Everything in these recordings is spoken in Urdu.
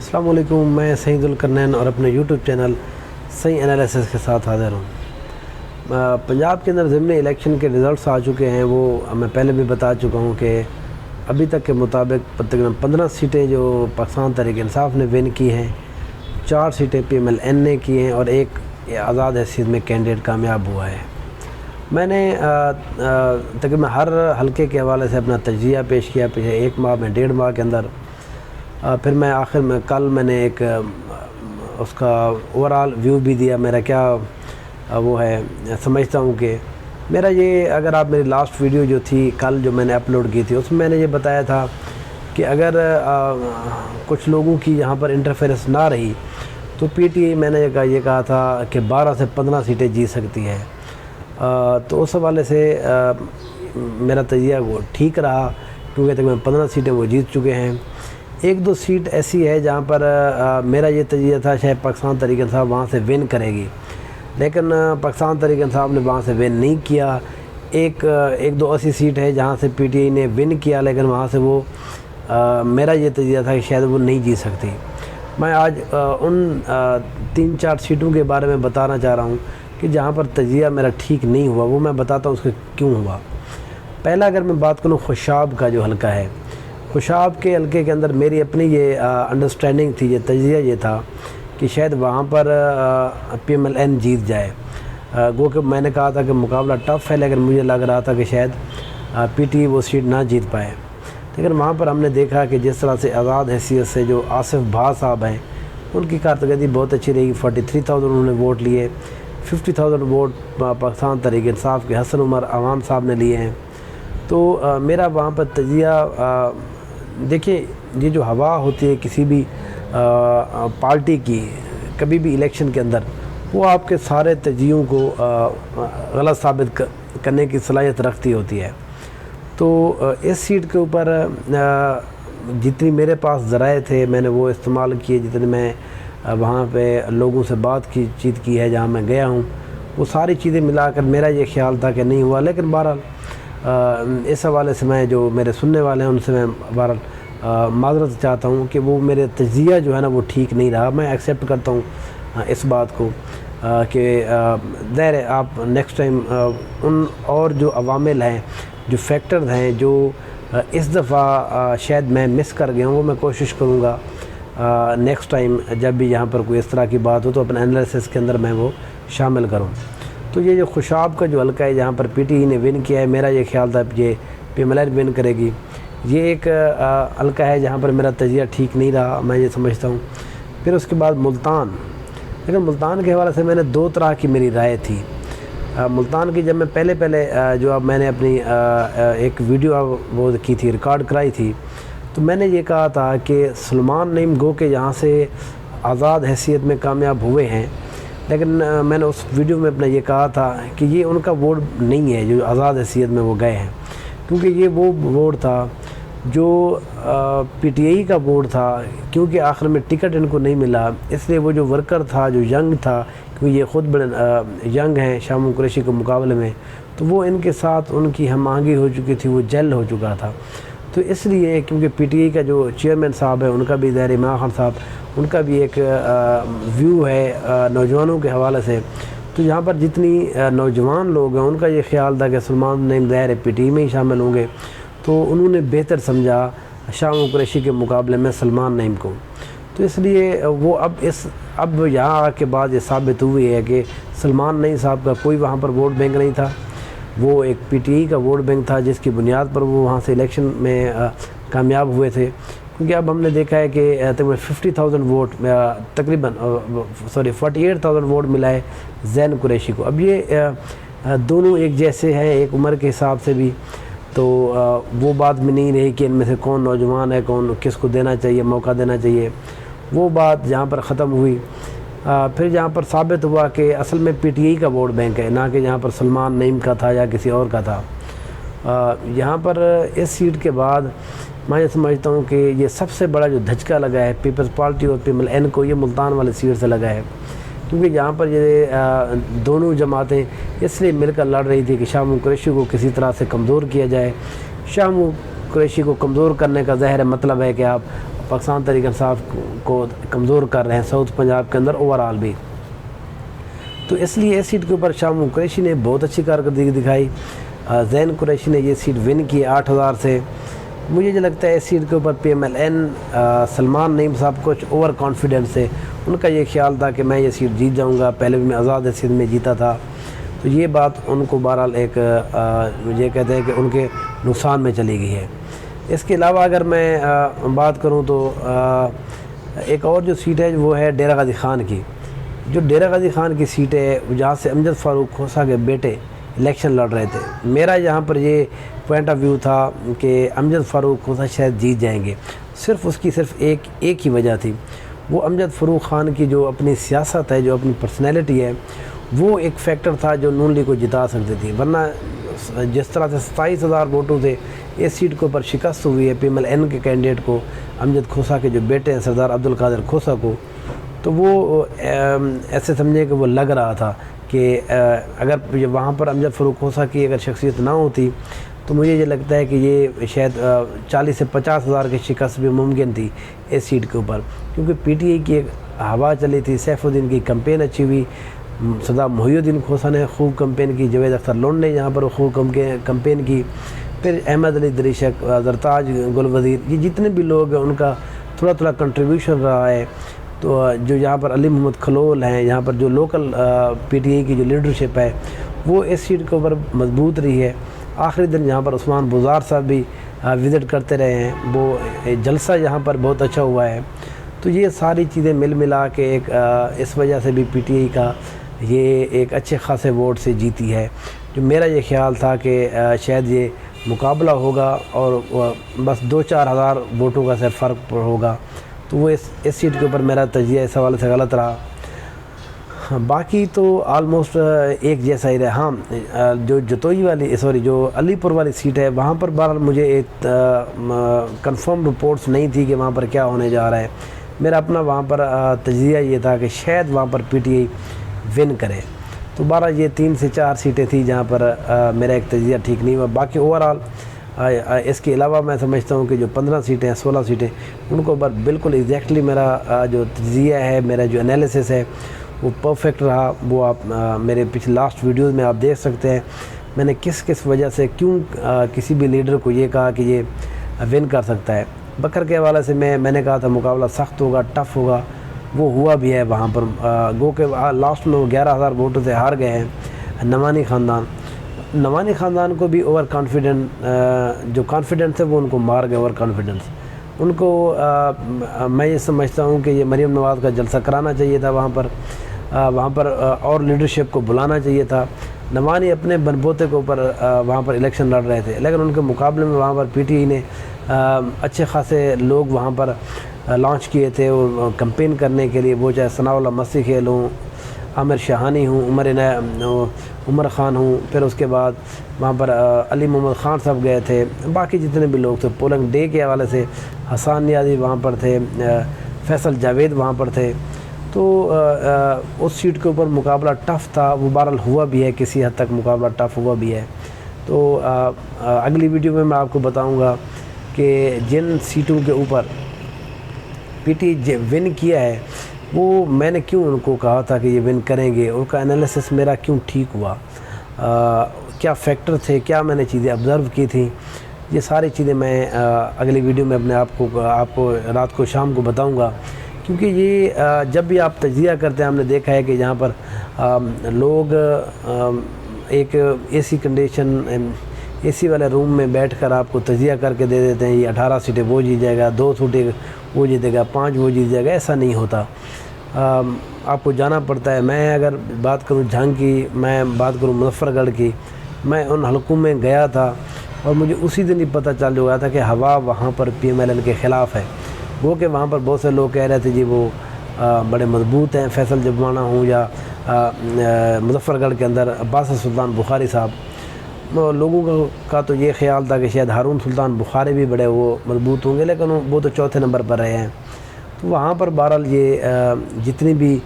السلام علیکم، میں سعید الکرنین اور اپنے یوٹیوب چینل صحیح انالیسس کے ساتھ حاضر ہوں۔ پنجاب کے اندر ضمنی الیکشن کے ریزلٹس آ چکے ہیں، وہ میں پہلے بھی بتا چکا ہوں کہ ابھی تک کے مطابق تقریباً 15 سیٹیں جو پاکستان تحریک انصاف نے ون کی ہیں، 4 سیٹیں PMLN نے کی ہیں اور ایک آزاد حیثیت میں کینڈیڈیٹ کامیاب ہوا ہے۔ میں نے تقریباً ہر حلقے کے حوالے سے اپنا تجزیہ پیش کیا پچھلے 1 ماہ میں 1.5 ماہ کے اندر۔ پھر میں آخر میں کل میں نے ایک اس کا اوورآل ویو بھی دیا، میرا کیا وہ ہے سمجھتا ہوں کہ میرا یہ، اگر آپ میری لاسٹ ویڈیو جو تھی کل جو میں نے اپلوڈ کی تھی، اس میں نے یہ بتایا تھا کہ اگر کچھ لوگوں کی یہاں پر انٹرفیئرنس نہ رہی تو PTI میں نے یہ کہا تھا کہ 12 سے 15 سیٹیں جیت سکتی ہے۔ تو اس حوالے سے میرا تجزیہ وہ ٹھیک رہا، کیونکہ تقریباً 15 سیٹیں وہ جیت چکے ہیں۔ 1-2 سیٹ ایسی ہے جہاں پر میرا یہ تجزیہ تھا شاید پاکستان تحریک انصاف وہاں سے ون کرے گی، لیکن پاکستان تحریک انصاف نے وہاں سے ون نہیں کیا۔ 1-2 ایسی سیٹ ہے جہاں سے PTI نے ون کیا، لیکن وہاں سے وہ میرا یہ تجزیہ تھا کہ شاید وہ نہیں جیت سکتی۔ میں آج ان 3-4 سیٹوں کے بارے میں بتانا چاہ رہا ہوں کہ جہاں پر تجزیہ میرا ٹھیک نہیں ہوا، وہ میں بتاتا ہوں اس کے کیوں ہوا۔ پہلا اگر میں بات کروں خوشاب کا جو حلقہ ہے، خوشاب کے حلقے کے اندر میری اپنی یہ انڈرسٹینڈنگ تھی، یہ تجزیہ یہ تھا کہ شاید وہاں پر PMLN جیت جائے۔ گو کہ میں نے کہا تھا کہ مقابلہ ٹف ہے، لیکن مجھے لگ رہا تھا کہ شاید PTI وہ سیٹ نہ جیت پائے۔ لیکن وہاں پر ہم نے دیکھا کہ جس طرح سے آزاد حیثیت سے جو آصف بھا صاحب ہیں، ان کی کارکردگی بہت اچھی رہی۔ 43,000 انہوں نے ووٹ لیے، 50,000 ووٹ پاکستان تحریک انصاف کے حسن عمر عوام صاحب نے لیے ہیں۔ تو میرا وہاں پر تجزیہ، دیکھیے یہ جو ہوا ہوتی ہے کسی بھی پارٹی کی کبھی بھی الیکشن کے اندر، وہ آپ کے سارے تجزیوں کو غلط ثابت کرنے کی صلاحیت رکھتی ہوتی ہے۔ تو اس سیٹ کے اوپر جتنی میرے پاس ذرائع تھے میں نے وہ استعمال کیے، جتنے میں وہاں پہ لوگوں سے بات چیت کی ہے جہاں میں گیا ہوں، وہ ساری چیزیں ملا کر میرا یہ خیال تھا کہ نہیں ہوا۔ لیکن بہرحال اس حوالے سے میں جو میرے سننے والے ہیں ان سے میں بہرحال معذرت چاہتا ہوں کہ وہ میرے تجزیہ جو ہے نا وہ ٹھیک نہیں رہا۔ میں ایکسیپٹ کرتا ہوں اس بات کو کہ ظاہر ہے آپ نیکسٹ ٹائم ان اور جو عوامل ہیں، جو فیکٹرز ہیں، جو اس دفعہ شاید میں مس کر گیا ہوں، وہ میں کوشش کروں گا نیکسٹ ٹائم جب بھی یہاں پر کوئی اس طرح کی بات ہو تو اپنے انالیسس کے اندر میں وہ شامل کروں۔ تو یہ جو خوشاب کا جو حلقہ ہے جہاں پر PTI نے ون کیا ہے، میرا یہ خیال تھا یہ PMLN ون کرے گی۔ یہ ایک حلقہ ہے جہاں پر میرا تجزیہ ٹھیک نہیں رہا، میں یہ سمجھتا ہوں۔ پھر اس کے بعد ملتان، لیکن ملتان کے حوالے سے میں نے 2 طرح کی میری رائے تھی۔ ملتان کی جب میں پہلے جو اب میں نے اپنی ایک ویڈیو وہ کی تھی، ریکارڈ کرائی تھی، تو میں نے یہ کہا تھا کہ سلمان نعیم گو کے یہاں سے آزاد حیثیت میں کامیاب ہوئے ہیں، لیکن میں نے اس ویڈیو میں اپنا یہ کہا تھا کہ یہ ان کا ووٹ نہیں ہے جو آزاد حیثیت میں وہ گئے ہیں، کیونکہ یہ وہ ووٹ تھا جو PTI کا ووٹ تھا، کیونکہ آخر میں ٹکٹ ان کو نہیں ملا، اس لیے وہ جو ورکر تھا جو ینگ تھا، کیونکہ یہ خود بڑے ینگ ہیں شامو قریشی کے مقابلے میں، تو وہ ان کے ساتھ ان کی ہم آہنگی ہو چکی تھی، وہ جیل ہو چکا تھا۔ تو اس لیے کیونکہ PTI کا جو چیئرمین صاحب ہے ان کا بھی ظاہر عمران خان صاحب، ان کا بھی ایک ویو ہے نوجوانوں کے حوالے سے، تو یہاں پر جتنی نوجوان لوگ ہیں ان کا یہ خیال تھا کہ سلمان نعیم ظاہر PTI میں ہی شامل ہوں گے، تو انہوں نے بہتر سمجھا شامو قریشی کے مقابلے میں سلمان نعیم کو۔ تو اس لیے وہ اب یہاں کے بعد یہ ثابت ہوئی ہے کہ سلمان نعیم صاحب کا کوئی وہاں پر ووٹ بینک نہیں تھا، وہ ایک PTI کا ووٹ بینک تھا جس کی بنیاد پر وہ وہاں سے الیکشن میں کامیاب ہوئے تھے۔ کیونکہ اب ہم نے دیکھا ہے کہ تقریباً 50,000 ووٹ، تقریباً 48,000 ووٹ ملا ہے زین قریشی کو۔ اب یہ دونوں ایک جیسے ہیں ایک عمر کے حساب سے بھی، تو وہ بات میں نہیں رہی کہ ان میں سے کون نوجوان ہے، کون کس کو دینا چاہیے، موقع دینا چاہیے، وہ بات جہاں پر ختم ہوئی۔ پھر جہاں پر ثابت ہوا کہ اصل میں PTI کا ووٹ بینک ہے، نہ کہ جہاں پر سلمان نعیم کا تھا یا کسی اور کا تھا۔ یہاں پر اس سیٹ کے بعد میں یہ سمجھتا ہوں کہ یہ سب سے بڑا جو دھچکا لگا ہے پیپلز پارٹی اور PMLN کو، یہ ملتان والے سیٹ سے لگا ہے، کیونکہ یہاں پر یہ دونوں جماعتیں اس لیے مل کر لڑ رہی تھی کہ شامو قریشی کو کسی طرح سے کمزور کیا جائے۔ شامو قریشی کو کمزور کرنے کا ظاہر مطلب ہے کہ آپ پاکستان تحریک انصاف کو کمزور کر رہے ہیں ساؤتھ پنجاب کے اندر اوور آل بھی. تو اس لیے اس سیٹ کے اوپر شاہ محمود قریشی نے بہت اچھی کارکردگی دکھائی. زین قریشی نے یہ سیٹ ون کی 8000 سے. مجھے جو لگتا ہے اس سیٹ کے اوپر PMLN سلمان نعیم صاحب کچھ اوور کانفیڈنس سے، ان کا یہ خیال تھا کہ میں یہ سیٹ جیت جاؤں گا، پہلے بھی میں آزاد حیثیت میں جیتا تھا. تو یہ بات ان کو بہرحال ایک یہ کہتے ہیں کہ ان کے نقصان میں چلی گئی ہے. اس کے علاوہ اگر میں بات کروں تو ایک اور جو سیٹ ہے وہ ہے ڈیرہ غازی خان کی. جو ڈیرہ غازی خان کی سیٹ ہے جہاں سے امجد فاروق کھوسا کے بیٹے الیکشن لڑ رہے تھے. میرا یہاں پر یہ پوائنٹ آف ویو تھا کہ امجد فاروق کھوسا شاید جیت جائیں گے. صرف اس کی صرف ایک ہی وجہ تھی، وہ امجد فاروق خان کی جو اپنی سیاست ہے، جو اپنی پرسنالٹی ہے، وہ ایک فیکٹر تھا جو نون لیگ کو جتا سکتی تھی. ورنہ جس طرح سے 27,000 ووٹوں سے اس سیٹ کے اوپر شکست ہوئی ہے PMLN کے کینڈیڈیٹ کو، امجد کھوسا کے جو بیٹے ہیں سردار عبدالقادر کھوسا کو، تو وہ ایسے سمجھے کہ وہ لگ رہا تھا کہ اگر وہاں پر امجد فاروق کھوسا کی اگر شخصیت نہ ہوتی تو مجھے یہ لگتا ہے کہ یہ شاید 40 سے 50,000 کی شکست بھی ممکن تھی اس سیٹ کے اوپر. کیونکہ PTI کی ایک ہوا چلی تھی، سیف الدین کی کمپین اچھی ہوئی، سردار محی الدین کھوسا نے خوب کمپین کی، جاوید اختر لون نے یہاں پر خوب کمپین کی، پھر احمد علی دریشک، زرتاج گل وزیر، یہ جتنے بھی لوگ ہیں ان کا تھوڑا تھوڑا کنٹریبیوشن رہا ہے. تو جو یہاں پر علی محمد کھلول ہیں، یہاں پر جو لوکل PTI کی جو لیڈرشپ ہے وہ اس سیٹ کے اوپر مضبوط رہی ہے. آخری دن یہاں پر عثمان بزار صاحب بھی وزٹ کرتے رہے ہیں، وہ جلسہ یہاں پر بہت اچھا ہوا ہے. تو یہ ساری چیزیں ملا کے ایک اس وجہ سے بھی PTI کا یہ ایک اچھے خاصے ووٹ سے جیتی ہے. جو میرا یہ خیال تھا کہ شاید یہ مقابلہ ہوگا اور بس 2-4 ہزار ووٹوں کا صرف فرق ہوگا، تو وہ اس سیٹ کے اوپر میرا تجزیہ اس حوالے سے غلط رہا. باقی تو آلموسٹ ایک جیسا ہی رہا. ہاں، جو جتوئی والی جو علی پور والی سیٹ ہے وہاں پر بہرحال مجھے ایک کنفرم رپورٹس نہیں تھی کہ وہاں پر کیا ہونے جا رہا ہے. میرا اپنا وہاں پر تجزیہ یہ تھا کہ شاید وہاں پر PTI ون کرے. تو 12 یہ 3 سے 4 سیٹیں تھیں جہاں پر میرا ایک تجزیہ ٹھیک نہیں ہوا. باقی اوور آل اس کے علاوہ میں سمجھتا ہوں کہ جو 15 سیٹیں ہیں 16 سیٹیں ان کو بالکل ایگزیکٹلی میرا جو تجزیہ ہے، میرا جو انالیسس ہے وہ پرفیکٹ رہا. وہ آپ میرے پچھلے لاسٹ ویڈیوز میں آپ دیکھ سکتے ہیں میں نے کس وجہ سے کیوں کسی بھی لیڈر کو یہ کہا کہ یہ ون کر سکتا ہے. بکر کے حوالے سے میں نے کہا تھا مقابلہ سخت ہوگا، ٹف ہوگا، وہ ہوا بھی ہے. وہاں پر گو کہ لاسٹ میں وہ 11,000 ووٹوں سے ہار گئے ہیں. نوانی خاندان کو بھی اوور کانفیڈنٹ جو کانفیڈنس ہے وہ ان کو مار گئے. اوور کانفیڈنس ان کو میں یہ سمجھتا ہوں کہ یہ مریم نواز کا جلسہ کرانا چاہیے تھا وہاں پر اور لیڈرشپ کو بلانا چاہیے تھا. نوانی اپنے بنبوتے کے اوپر وہاں پر الیکشن لڑ رہے تھے، لیکن ان کے مقابلے میں وہاں پر PTI نے اچھے خاصے لوگ وہاں پر لانچ کیے تھے کمپین کرنے کے لیے. وہ چاہے ثناء اللہ مسیح کھیل ہوں، عامر شاہانی ہوں، عمر خان ہوں، پھر اس کے بعد وہاں پر علی محمد خان صاحب گئے تھے، باقی جتنے بھی لوگ تھے. پولنگ ڈے کے حوالے سے حسان نیازی وہاں پر تھے، فیصل جاوید وہاں پر تھے. تو اس سیٹ کے اوپر مقابلہ ٹف تھا. وہ بہرحال ہوا بھی ہے، کسی حد تک مقابلہ ٹف ہوا بھی ہے. تو اگلی ویڈیو میں آپ کو بتاؤں گا کہ جن سیٹوں کے اوپر PTI ون کیا ہے وہ میں نے کیوں ان کو کہا تھا کہ یہ ون کریں گے، ان کا انالیسس میرا کیوں ٹھیک ہوا، کیا فیکٹر تھے، کیا میں نے چیزیں آبزرو کی تھیں. یہ ساری چیزیں میں اگلی ویڈیو میں اپنے آپ کو رات کو شام کو بتاؤں گا. کیونکہ یہ جب بھی آپ تجزیہ کرتے ہیں ہم نے دیکھا ہے کہ یہاں پر لوگ ایک AC کنڈیشن AC والے روم میں بیٹھ کر آپ کو تجزیہ کر کے دے دیتے ہیں، یہ 18 سیٹیں وہ جیت جائے گا، 2 سیٹیں وہ جیتے گا، 5 وہ جیت جائے گا. ایسا نہیں ہوتا، آپ کو جانا پڑتا ہے. میں اگر بات کروں جھنگ کی، میں بات کروں مظفر گڑھ کی، میں ان حلقوں میں گیا تھا اور مجھے اسی دن ہی پتہ چل گیا تھا کہ ہوا وہاں پر PMLN کے خلاف ہے. وہ کہ وہاں پر بہت سے لوگ کہہ رہے تھے جی وہ بڑے مضبوط ہیں، فیصل جبوانہ ہوں یا مظفر گڑھ کے اندر عباس سلطان بخاری صاحب. لوگوں کا تو یہ خیال تھا کہ شاید ہارون سلطان بخاری بھی بڑے وہ مضبوط ہوں گے، لیکن وہ تو چوتھے نمبر پر رہے ہیں. تو وہاں پر بہرحال یہ جتنی بھی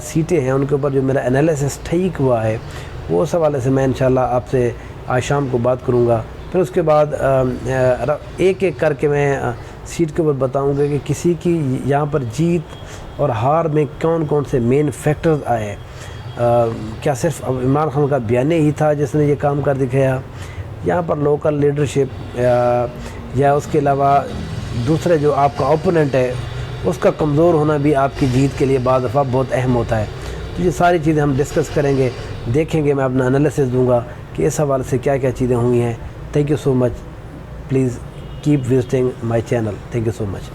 سیٹیں ہیں ان کے اوپر جو میرا انالیسس ٹھیک ہوا ہے وہ اس حوالے سے میں انشاءاللہ آپ سے آج شام کو بات کروں گا. پھر اس کے بعد ایک ایک کر کے میں سیٹ کے اوپر بتاؤں گا کہ کسی کی یہاں پر جیت اور ہار میں کون کون سے مین فیکٹرز آئے. کیا صرف عمران خان کا بیانیہ ہی تھا جس نے یہ کام کر دکھایا؟ یہاں پر لوکل لیڈرشپ یا اس کے علاوہ دوسرے جو آپ کا اوپوننٹ ہے اس کا کمزور ہونا بھی آپ کی جیت کے لیے بعض دفعہ بہت اہم ہوتا ہے. تو یہ ساری چیزیں ہم ڈسکس کریں گے, دیکھیں گے, میں اپنا انالیسس دوں گا کہ اس حوالے سے کیا کیا چیزیں ہوئی ہیں. Thank you so much. Please keep visiting my channel. Thank you so much.